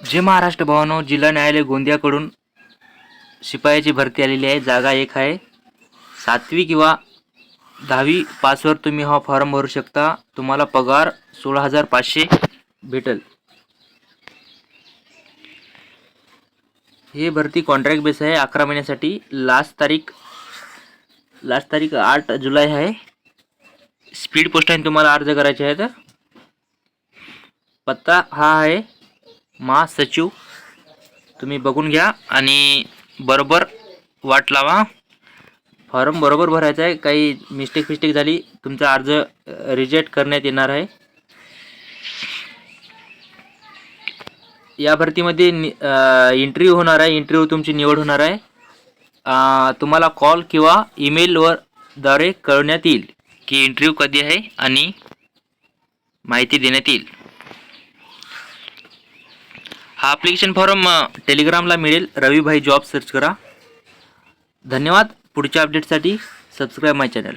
जय महाराष्ट्र भावांनो, जिल्हा न्यायालय गोंदियाकडून शिपायाची भरती आलेली आहे। जागा एक आहे। 7वी किंवा 10वी पासवर तुम्ही हा फॉर्म भरू शकता। तुम्हाला पगार 16,500 भेटेल। हे भरती कॉन्ट्रॅक्ट बेस आहे। 11 महिन्यासाठी। लास्ट तारीख 8 जुलै आहे। स्पीड पोस्टाने तुम्हाला अर्ज करायचे आहेत। पत्ता हा आहे महासचिव। तुम्ही बघून घ्या आणि बरोबर वाट लावा। फॉर्म बरोबर भरायचा आहे। काही मिस्टेक झाली तुमचा अर्ज रिजेक्ट करण्यात येणार आहे। या भरतीमध्ये इंटरव्ह्यू होणार आहे। इंटरव्ह्यू तुमची निवड होणार आहे। तुम्हाला कॉल किंवा ईमेल द्वारे कळवण्यात येईल की इंटरव्ह्यू कधी आहे आणि माहिती देण्यात येईल। हा ॲप्लिकेशन फॉर्म टेलिग्रामला मिळेल। रविभाई जॉब सर्च करा। धन्यवाद। पुढच्या अपडेटसाठी सबस्क्राइब माय चॅनल।